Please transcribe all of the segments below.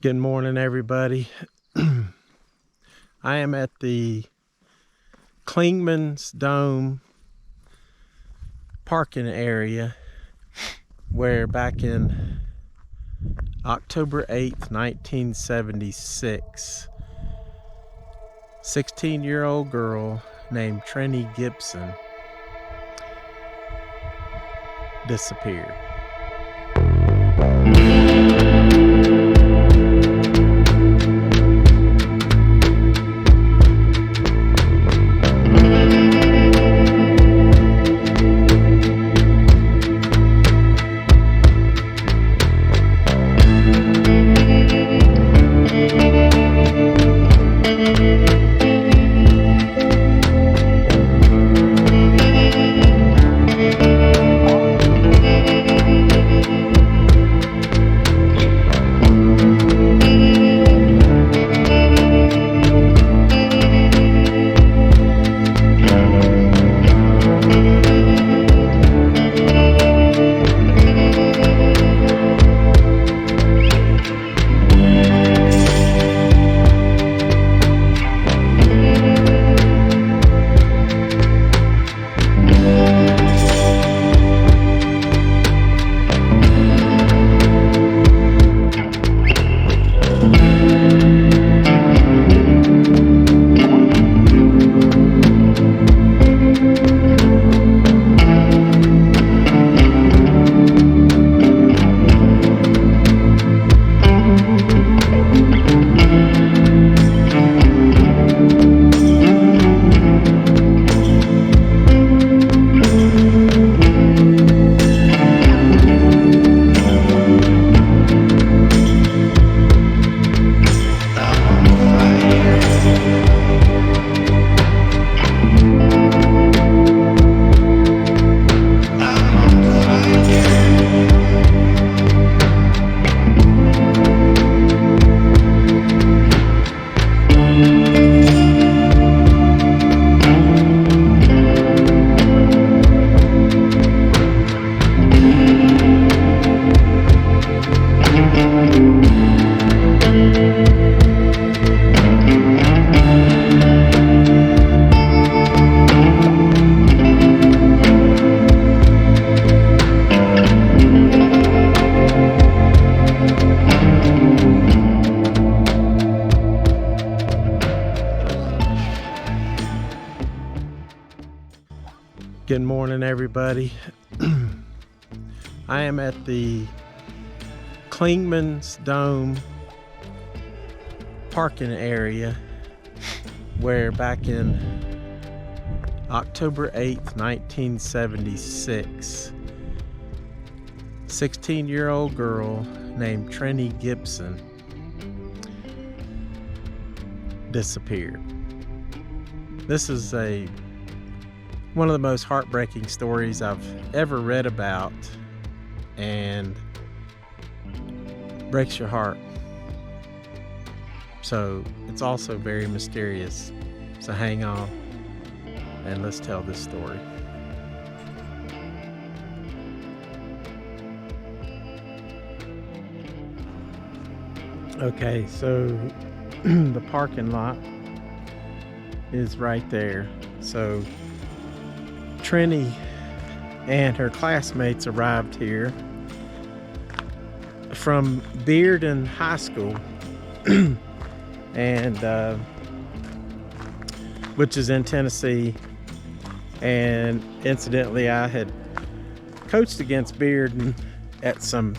Good morning, everybody. I am at the Clingman's Dome parking area where back in October 8th, 1976, 16-year-old girl named Trenny Gibson disappeared. Good morning, everybody. I am at the Clingman's Dome parking area where back in October 8th, 1976, 16-year-old girl named Trenny Gibson disappeared. This is one of the most heartbreaking stories I've ever read about, and breaks your heart. So it's also very mysterious. So hang on and let's tell this story. Okay, so the parking lot is right there. So Trenny and her classmates arrived here from Bearden High School, and which is in Tennessee. And incidentally, I had coached against Bearden at some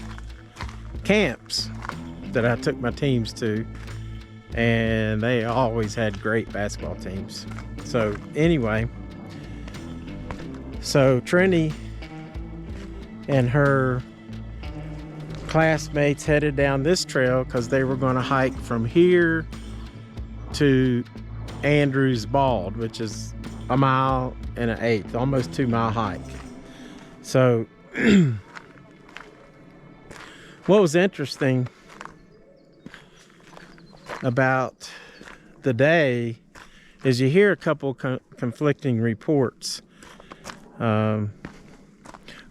camps that I took my teams to, and they always had great basketball teams. So anyway, so Trenny and her classmates headed down this trail because they were going to hike from here to Andrews Bald, which is 1 1/8 miles, almost 2-mile hike. So what was interesting about the day is you hear a couple conflicting reports.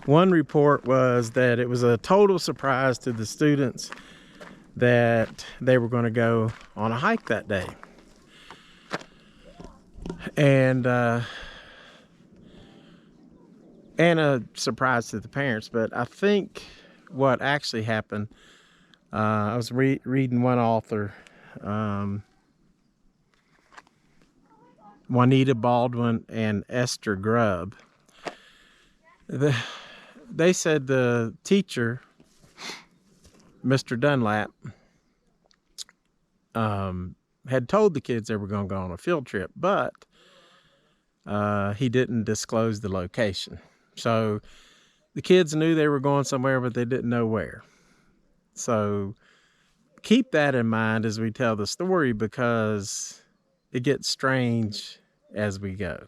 One report was that it was a total surprise to the students that they were going to go on a hike that day. And a surprise to the parents, but I think what actually happened, I was reading one author, Juanita Baldwin and Esther Grubb. They said the teacher, Mr. Dunlap, had told the kids they were going to go on a field trip, but he didn't disclose the location. So the kids knew they were going somewhere, but they didn't know where. So keep that in mind as we tell the story, because it gets strange as we go.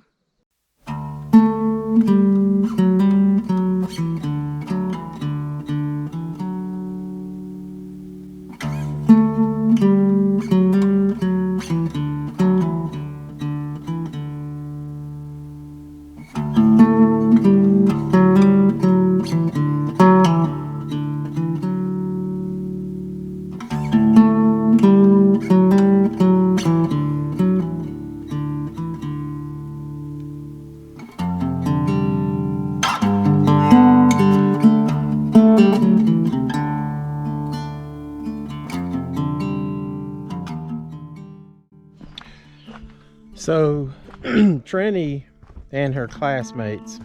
So Trenny and her classmates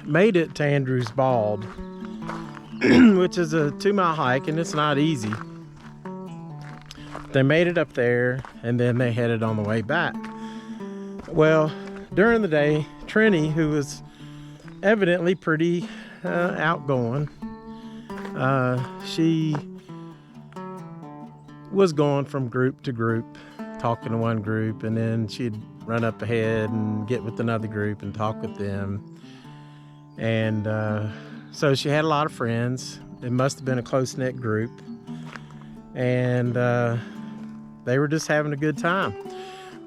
made it to Andrews Bald, which is a 2-mile hike, and it's not easy. They made it up there, and then they headed on the way back. Well, during the day, Trenny, who was evidently pretty outgoing, she was going from group to group, talking to one group, and then she'd run up ahead and get with another group and talk with them. And so she had a lot of friends. It must have been a close-knit group, and they were just having a good time.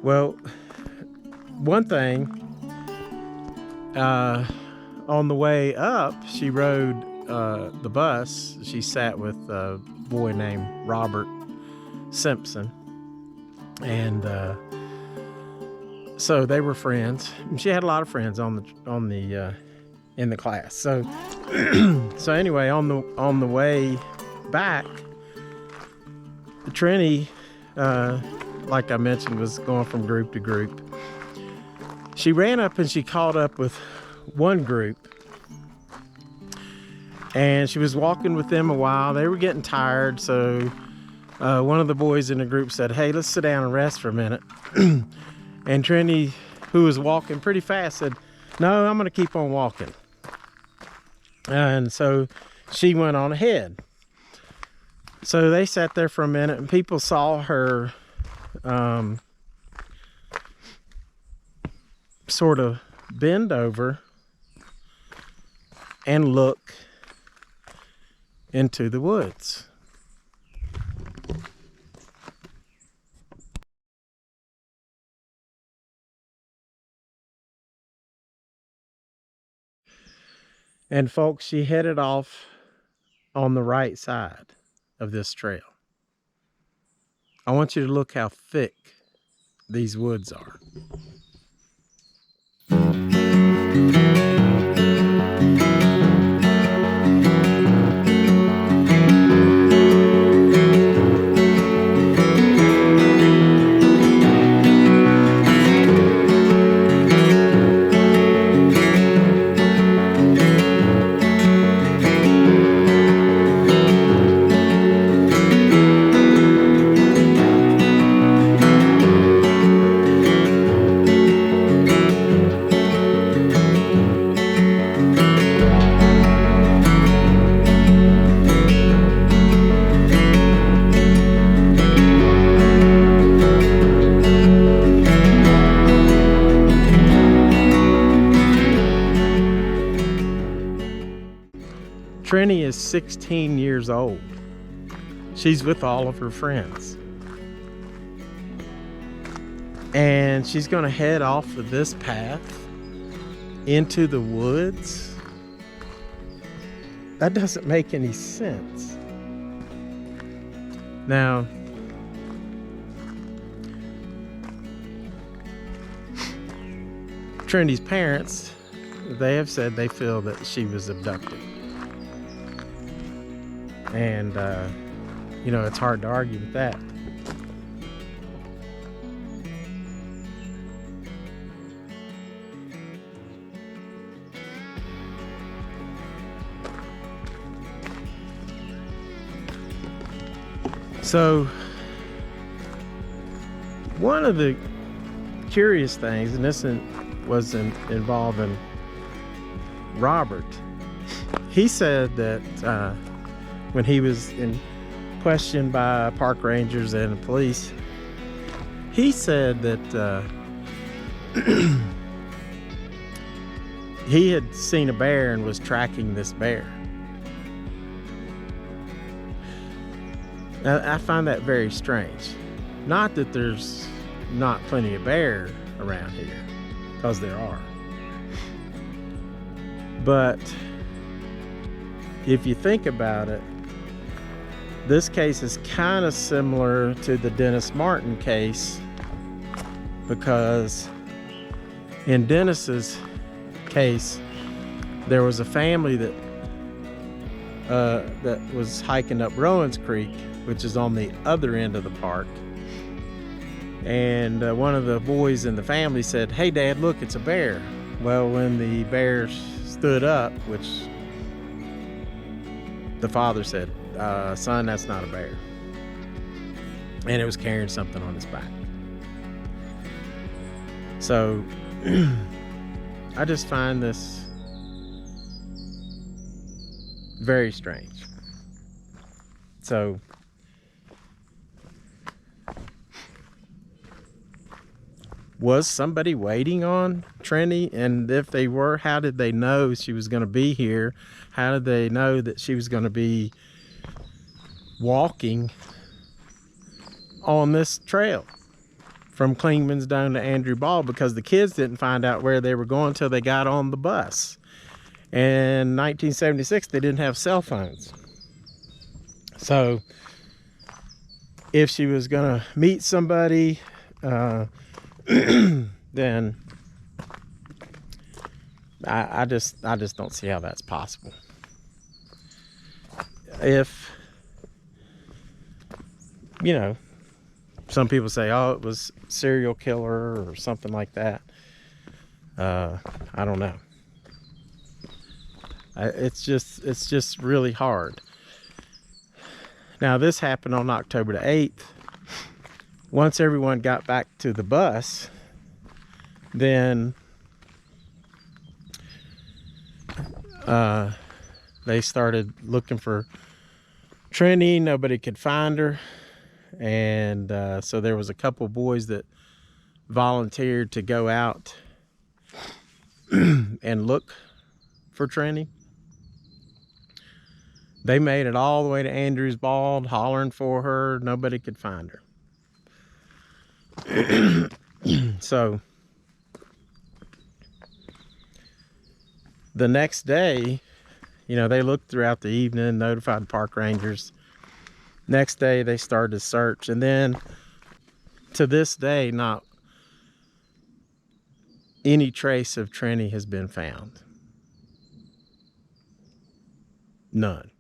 Well, one thing, on the way up, she rode the bus. She sat with a boy named Robert Simpson, and so they were friends. She had a lot of friends in the class. So so anyway, on the way back, Trenny, like I mentioned, was going from group to group. She ran up and she caught up with one group, and she was walking with them a while. They were getting tired, so one of the boys in the group said, "Hey, let's sit down and rest for a minute." And Trenny, who was walking pretty fast, said, "No, I'm going to keep on walking." And so she went on ahead. So they sat there for a minute, and people saw her sort of bend over and look into the woods. And folks, she headed off on the right side of this trail. I want you to look how thick these woods are. Trenny is 16 years old. She's with all of her friends. And she's going to head off of this path into the woods. That doesn't make any sense. Now, Trenny's parents, they have said they feel that she was abducted. And, you know, it's hard to argue with that. So, one of the curious things, and this was involving Robert, he said that when he was questioned by park rangers and the police, he said that he had seen a bear and was tracking this bear. I find that very strange. Not that there's not plenty of bear around here, because there are. But if you think about it, this case is kind of similar to the Dennis Martin case, because in Dennis's case, there was a family that was hiking up Rowan's Creek, which is on the other end of the park. And one of the boys in the family said, "Hey Dad, look, it's a bear." Well, when the bear stood up, which the father said, "Son, that's not a bear." And it was carrying something on its back. So I just find this very strange. So was somebody waiting on Trenny? And if they were, how did they know she was going to be here? How did they know that she was going to be walking on this trail from Klingman's down to Andrew Ball? Because the kids didn't find out where they were going until they got on the bus. And in 1976, they didn't have cell phones. So if she was going to meet somebody, then I just don't see how that's possible. If, you know, some people say, oh, it was serial killer or something like that. I don't know. It's just really hard. Now, this happened on October the 8th. Once everyone got back to the bus, then they started looking for Trenny. Nobody could find her. And so there was a couple boys that volunteered to go out and look for Trenny. They made it all the way to Andrews Bald, hollering for her. Nobody could find her. So the next day, you know, they looked throughout the evening, notified park rangers. Next day they started to search, and then to this day not any trace of Trenny has been found. None.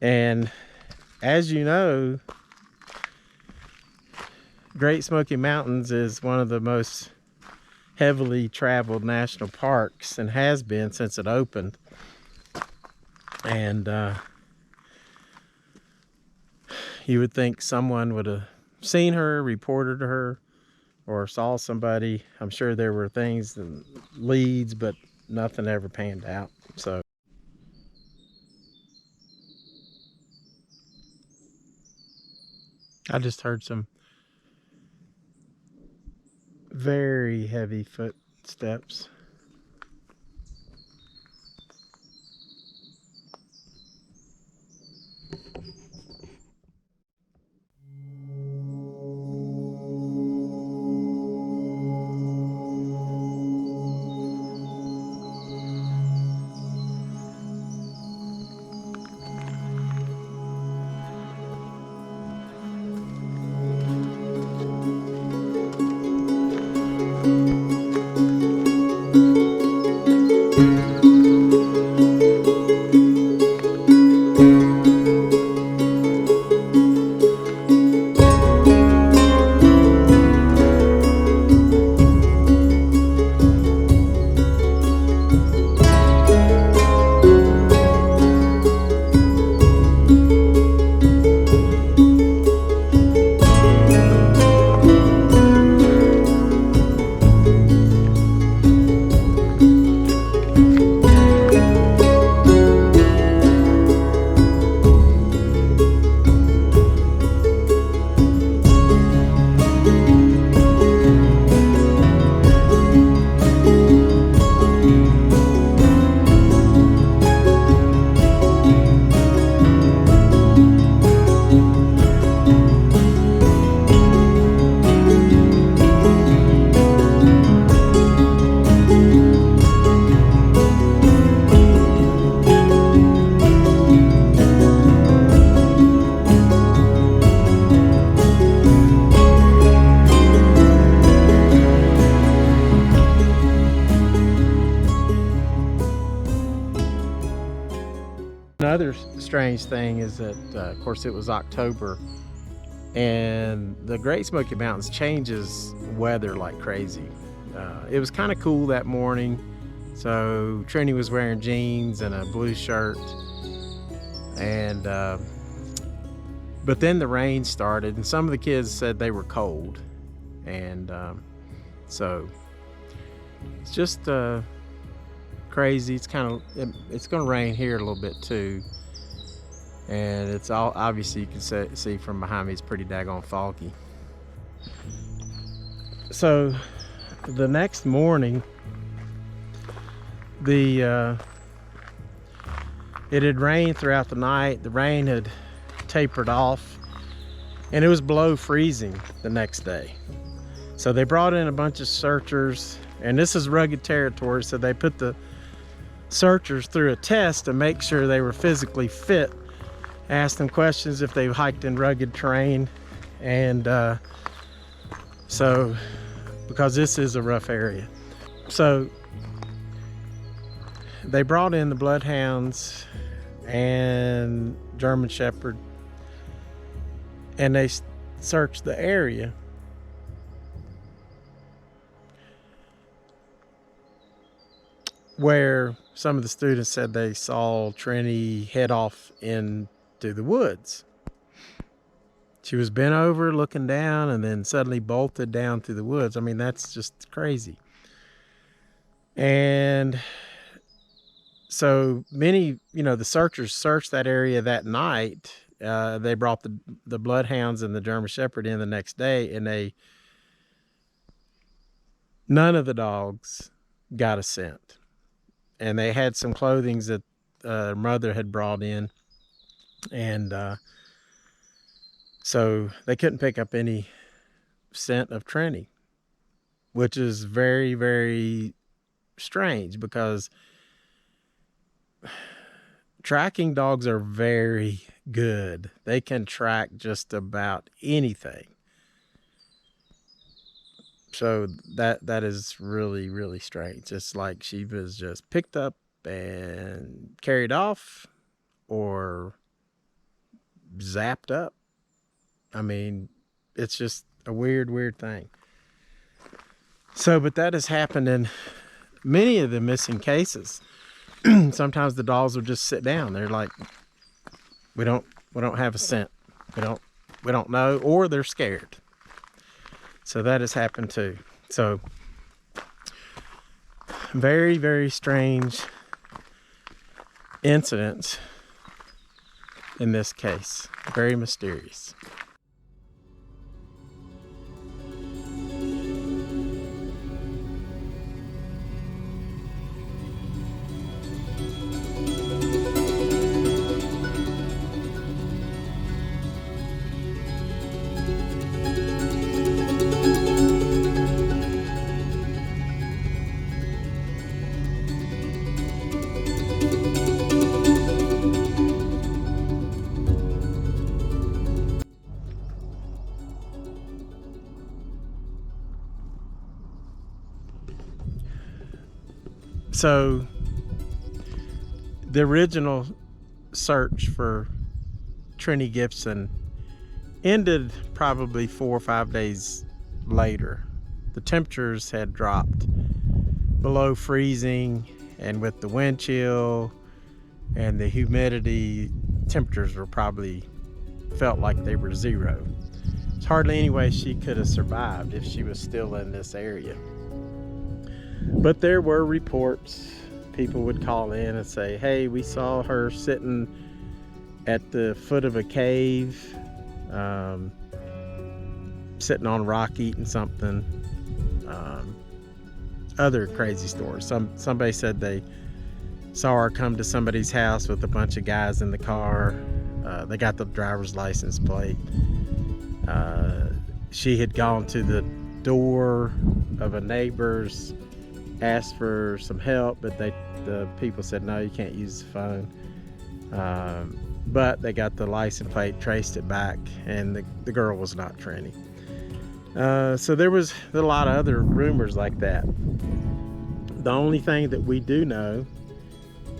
And as you know, Great Smoky Mountains is one of the most heavily traveled national parks, and has been since it opened. And you would think someone would have seen her, reported her, or saw somebody. I'm sure there were things, leads, but nothing ever panned out. So I just heard some very heavy footsteps. Another strange thing is that, of course, it was October, and the Great Smoky Mountains changes weather like crazy. It was kind of cool that morning, so Trenny was wearing jeans and a blue shirt, and but then the rain started, and some of the kids said they were cold, and so it's just crazy. It's it's going to rain here a little bit too, and it's all obviously, you can see from behind me, it's pretty daggone foggy. So the next morning, it had rained throughout the night. The rain had tapered off, and it was below freezing the next day. So they brought in a bunch of searchers, and this is rugged territory, so they put the searchers through a test to make sure they were physically fit. Asked them questions if they've hiked in rugged terrain, and so because this is a rough area. So they brought in the bloodhounds and German Shepherd, and they searched the area. Where some of the students said they saw Trenny head off into the woods. She was bent over looking down and then suddenly bolted down through the woods. I mean, that's just crazy. And so many, the searchers searched that area that night. They brought the bloodhounds and the German Shepherd in the next day, and none of the dogs got a scent. And they had some clothing that mother had brought in, and so they couldn't pick up any scent of Trenny, which is very, very strange, because tracking dogs are very good. They can track just about anything. So that is really, really strange. It's like she was just picked up and carried off, or zapped up. I mean, it's just a weird, weird thing. So, but that has happened in many of the missing cases. Sometimes the dogs will just sit down. They're like, we don't have a scent. We don't know, or they're scared. So that has happened too. So very, very strange incidents in this case. Very mysterious. So the original search for Trenny Gibson ended probably 4 or 5 days later. The temperatures had dropped below freezing, and with the wind chill and the humidity, temperatures were probably felt like they were zero. There's hardly any way she could have survived if she was still in this area. But there were reports. People would call in and say, hey, we saw her sitting at the foot of a cave, sitting on a rock eating something. Other crazy stories. Somebody said they saw her come to somebody's house with a bunch of guys in the car. They got the driver's license plate. She had gone to the door of a neighbor's, asked for some help, but the people said, no, you can't use the phone. But they got the license plate, traced it back, and the girl was not Trenny. So there was a lot of other rumors like that. The only thing that we do know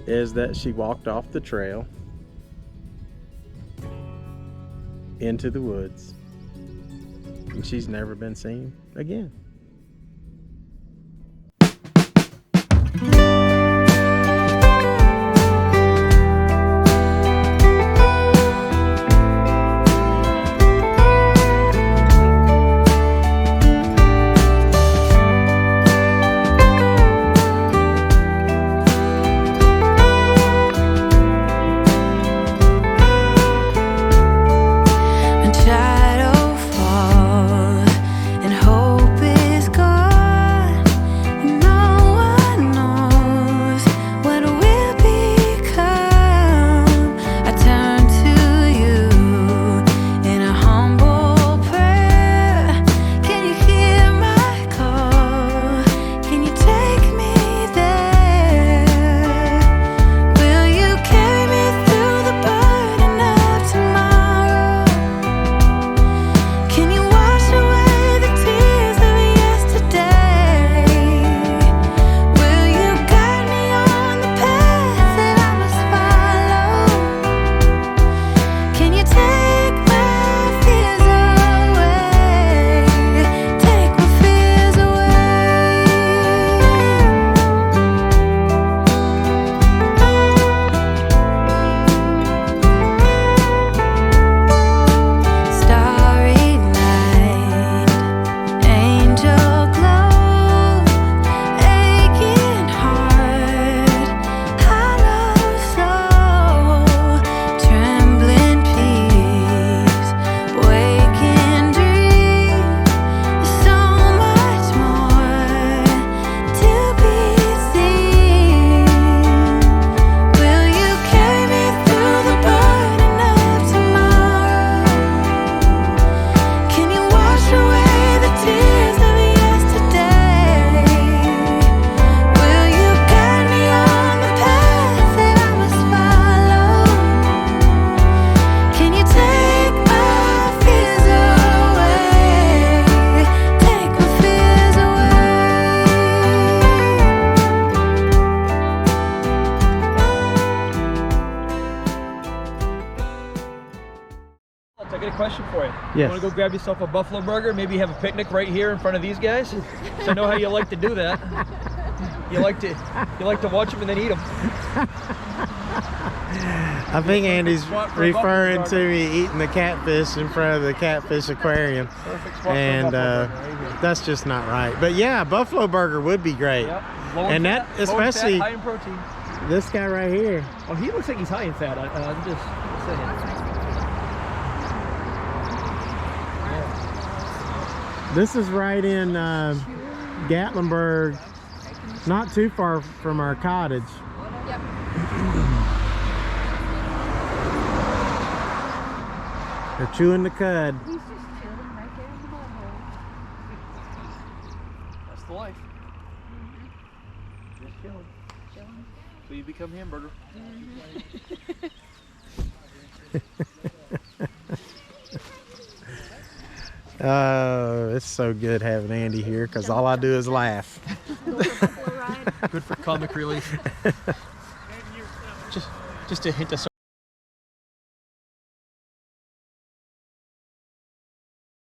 is that she walked off the trail into the woods. And she's never been seen again. Question for you. Yes. You want to go grab yourself a buffalo burger, maybe have a picnic right here in front of these guys? So I know how you like to do that. You like to watch them and then eat them. I think Andy's referring to me eating the catfish in front of the catfish aquarium. Perfect spot and for a buffalo burger right here. that's just not right. But yeah, buffalo burger would be great. Yep. And that fat, especially fat, high in protein. This guy right here. Oh, he looks like he's high in fat. I'm just saying. This is right in Gatlinburg, not too far from our cottage. Yep. They're chewing the cud. He's just chilling right there in the mud hole. That's the life. Just chilling. Chilling. So you become hamburger. It's so good having Andy here because all I do is laugh. Good for comic relief. Just a hint of